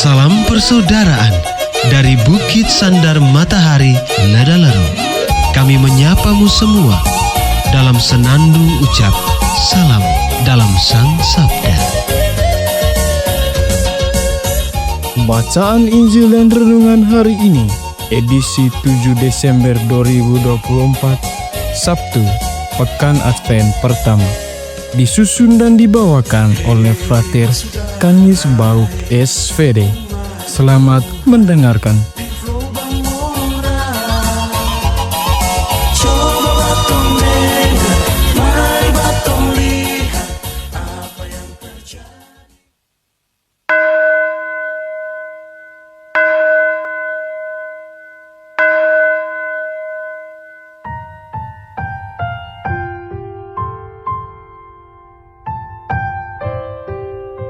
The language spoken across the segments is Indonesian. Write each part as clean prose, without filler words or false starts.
Salam persaudaraan dari Bukit Sandar Matahari Nadalaro. Kami menyapamu semua dalam senandung ucap salam dalam Sang Sabda. Bacaan Injil dan Renungan hari ini, edisi 7 Desember 2024, Sabtu, Pekan Advent pertama. Disusun dan dibawakan oleh Frater Kanis Bauk SVD. Selamat mendengarkan.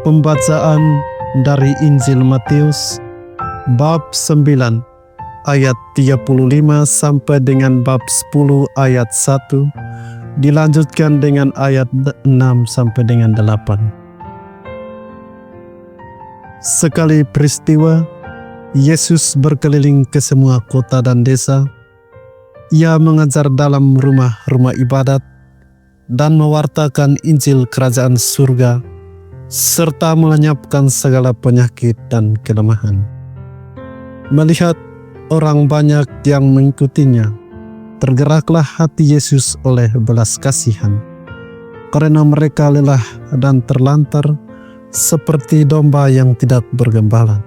Pembacaan dari Injil Matius bab 9 ayat 35 sampai dengan bab 10 ayat 1, dilanjutkan dengan ayat 6 sampai dengan 8. Sekali peristiwa, Yesus berkeliling ke semua kota dan desa. Ia mengajar dalam rumah-rumah ibadat dan mewartakan Injil Kerajaan Surga, serta melenyapkan segala penyakit dan kelemahan. Melihat orang banyak yang mengikutinya, tergeraklah hati Yesus oleh belas kasihan, karena mereka lelah dan terlantar seperti domba yang tidak bergembala.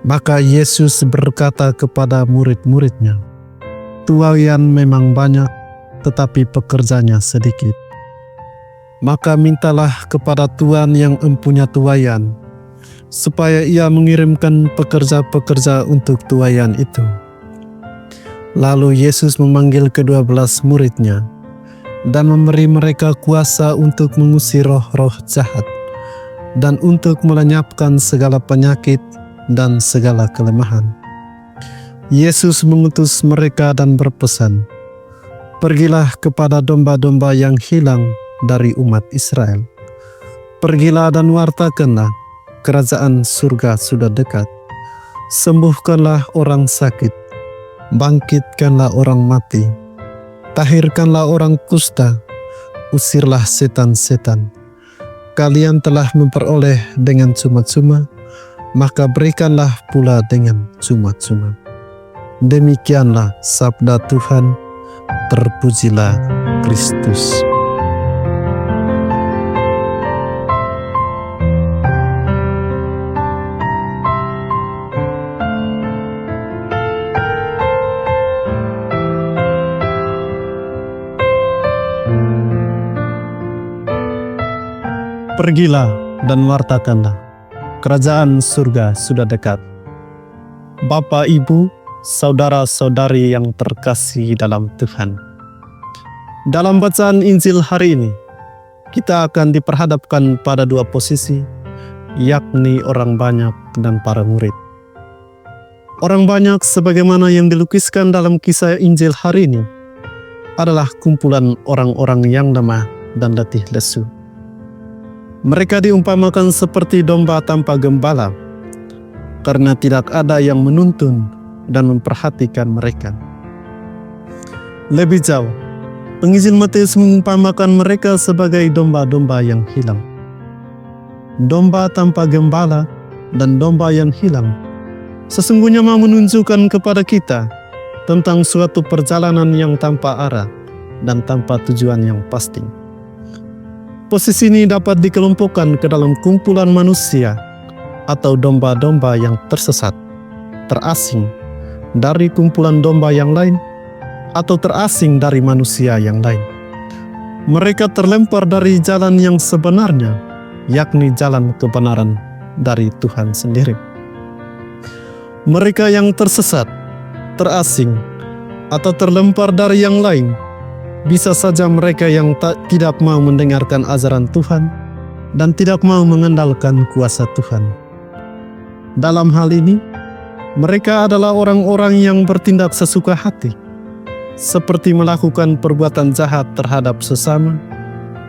Maka Yesus berkata kepada murid-muridnya, "Tuaian memang banyak, tetapi pekerjanya sedikit. Maka mintalah kepada Tuhan yang empunya tuaian, supaya ia mengirimkan pekerja-pekerja untuk tuaian itu." Lalu Yesus memanggil ke-12 muridnya dan memberi mereka kuasa untuk mengusir roh-roh jahat dan untuk melenyapkan segala penyakit dan segala kelemahan. Yesus mengutus mereka dan berpesan, "Pergilah kepada domba-domba yang hilang dari umat Israel. Pergilah dan wartakanlah, kerajaan surga sudah dekat. Sembuhkanlah orang sakit, bangkitkanlah orang mati, tahirkanlah orang kusta, usirlah setan-setan. Kalian telah memperoleh dengan cuma-cuma, maka berikanlah pula dengan cuma-cuma." Demikianlah sabda Tuhan. Terpujilah Kristus. Pergilah dan wartakanlah, kerajaan surga sudah dekat. Bapak, Ibu, saudara-saudari yang terkasih dalam Tuhan. Dalam bacaan Injil hari ini, kita akan diperhadapkan pada dua posisi, yakni orang banyak dan para murid. Orang banyak sebagaimana yang dilukiskan dalam kisah Injil hari ini adalah kumpulan orang-orang yang lemah dan letih lesu. Mereka diumpamakan seperti domba tanpa gembala, karena tidak ada yang menuntun dan memperhatikan mereka. Lebih jauh, penginjil Matius mengumpamakan mereka sebagai domba-domba yang hilang. Domba tanpa gembala dan domba yang hilang sesungguhnya mau menunjukkan kepada kita tentang suatu perjalanan yang tanpa arah dan tanpa tujuan yang pasti. Posisi ini dapat dikelompokkan ke dalam kumpulan manusia atau domba-domba yang tersesat, terasing dari kumpulan domba yang lain, atau terasing dari manusia yang lain. Mereka terlempar dari jalan yang sebenarnya, yakni jalan kebenaran dari Tuhan sendiri. Mereka yang tersesat, terasing, atau terlempar dari yang lain, bisa saja mereka yang tidak mau mendengarkan ajaran Tuhan dan tidak mau mengandalkan kuasa Tuhan. Dalam hal ini, mereka adalah orang-orang yang bertindak sesuka hati, seperti melakukan perbuatan jahat terhadap sesama,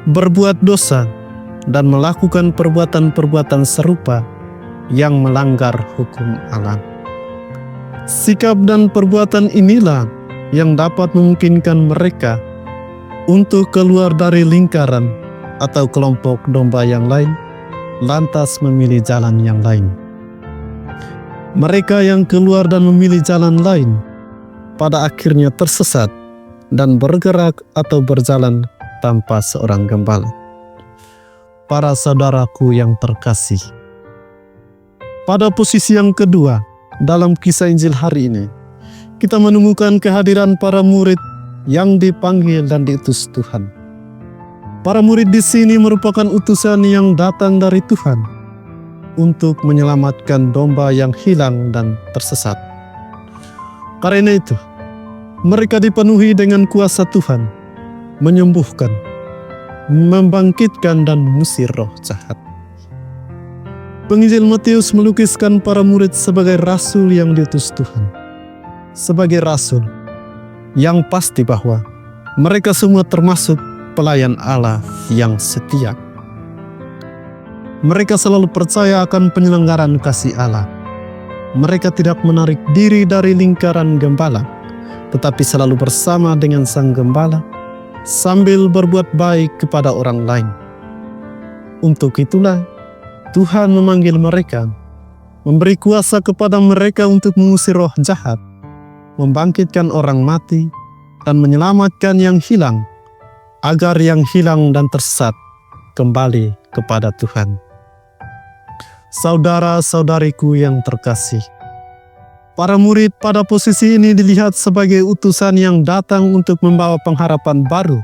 berbuat dosa, dan melakukan perbuatan-perbuatan serupa yang melanggar hukum Allah. Sikap dan perbuatan inilah yang dapat memungkinkan mereka untuk keluar dari lingkaran atau kelompok domba yang lain, lantas memilih jalan yang lain. Mereka yang keluar dan memilih jalan lain, pada akhirnya tersesat dan bergerak atau berjalan tanpa seorang gembala. Para saudaraku yang terkasih, pada posisi yang kedua dalam kisah Injil hari ini, kita menemukan kehadiran para murid yang dipanggil dan diutus Tuhan. Para murid di sini merupakan utusan yang datang dari Tuhan untuk menyelamatkan domba yang hilang dan tersesat. Karena itu, mereka dipenuhi dengan kuasa Tuhan, menyembuhkan, membangkitkan dan mengusir roh jahat. Penginjil Matius melukiskan para murid sebagai rasul yang diutus Tuhan. Sebagai rasul, yang pasti bahwa mereka semua termasuk pelayan Allah yang setia. Mereka selalu percaya akan penyelenggaraan kasih Allah. Mereka tidak menarik diri dari lingkaran gembala, tetapi selalu bersama dengan sang gembala, sambil berbuat baik kepada orang lain. Untuk itulah, Tuhan memanggil mereka, memberi kuasa kepada mereka untuk mengusir roh jahat, membangkitkan orang mati, dan menyelamatkan yang hilang, agar yang hilang dan tersesat kembali kepada Tuhan. Saudara-saudariku yang terkasih, para murid pada posisi ini dilihat sebagai utusan yang datang untuk membawa pengharapan baru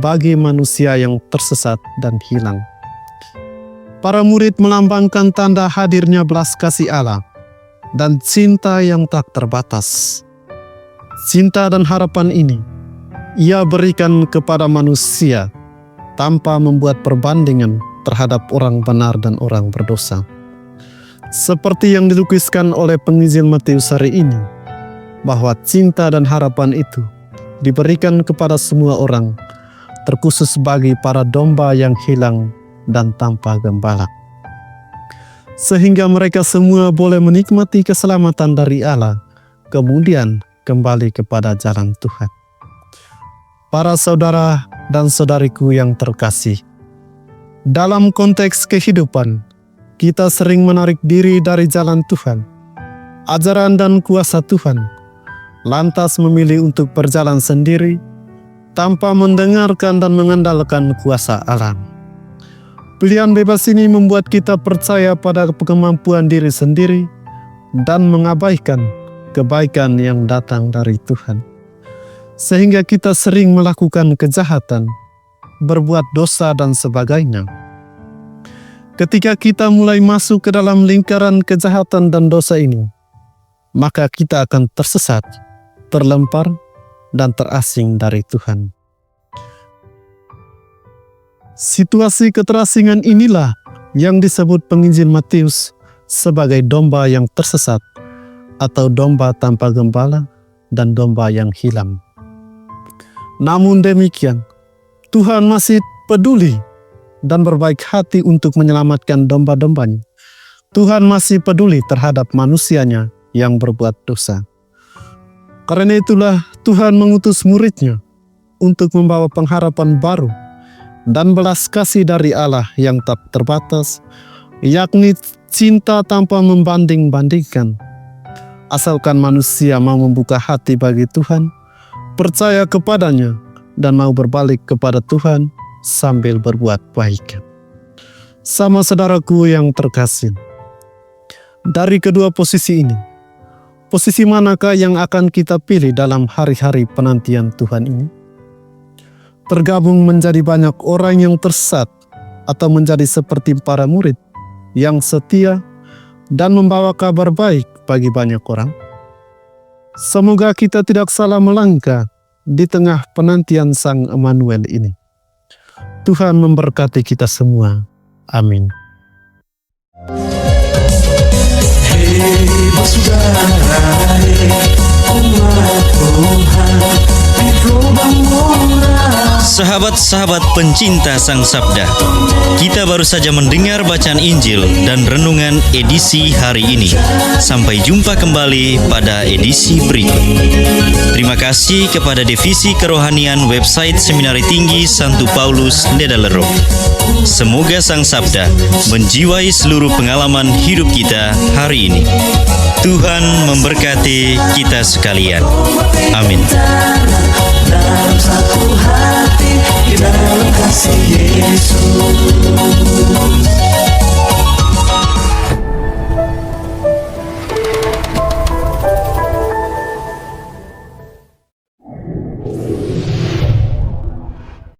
bagi manusia yang tersesat dan hilang. Para murid melambangkan tanda hadirnya belas kasih Allah dan cinta yang tak terbatas. Cinta dan harapan ini Ia berikan kepada manusia tanpa membuat perbandingan terhadap orang benar dan orang berdosa. Seperti yang dilukiskan oleh penginjil Matius hari ini, bahwa cinta dan harapan itu diberikan kepada semua orang, terkhusus bagi para domba yang hilang dan tanpa gembala. Sehingga mereka semua boleh menikmati keselamatan dari Allah, kemudian kembali kepada jalan Tuhan. Para saudara dan saudariku yang terkasih, dalam konteks kehidupan, kita sering menarik diri dari jalan Tuhan, ajaran dan kuasa Tuhan, lantas memilih untuk berjalan sendiri, tanpa mendengarkan dan mengandalkan kuasa Allah. Pilihan bebas ini membuat kita percaya pada kemampuan diri sendiri dan mengabaikan kebaikan yang datang dari Tuhan. Sehingga kita sering melakukan kejahatan, berbuat dosa dan sebagainya. Ketika kita mulai masuk ke dalam lingkaran kejahatan dan dosa ini, maka kita akan tersesat, terlempar, dan terasing dari Tuhan. Situasi keterasingan inilah yang disebut penginjil Matius sebagai domba yang tersesat, atau domba tanpa gembala dan domba yang hilang. Namun demikian, Tuhan masih peduli dan berbaik hati untuk menyelamatkan domba-dombanya. Tuhan masih peduli terhadap manusianya yang berbuat dosa. Karena itulah Tuhan mengutus murid-Nya untuk membawa pengharapan baru dan belas kasih dari Allah yang tak terbatas, yakni cinta tanpa membanding-bandingkan. Asalkan manusia mau membuka hati bagi Tuhan, percaya kepadanya, dan mau berbalik kepada Tuhan sambil berbuat baik. Sama saudaraku yang terkasih, dari kedua posisi ini, posisi manakah yang akan kita pilih dalam hari-hari penantian Tuhan ini? Tergabung menjadi banyak orang yang tersesat, atau menjadi seperti para murid yang setia dan membawa kabar baik bagi banyak orang? Semoga kita tidak salah melangkah di tengah penantian Sang Emmanuel ini. Tuhan memberkati kita semua. Amin. Hei saudara, umat Tuhan, di gelombang murah Sahabat-sahabat pencinta Sang Sabda, kita baru saja mendengar bacaan Injil dan renungan edisi hari ini. Sampai jumpa kembali pada edisi berikut. Terima kasih kepada Divisi Kerohanian website Seminari Tinggi Santo Paulus Ledalerro. Semoga Sang Sabda menjiwai seluruh pengalaman hidup kita hari ini. Tuhan memberkati kita sekalian. Amin. Dalam satu hati, di dalam kasih Yesus.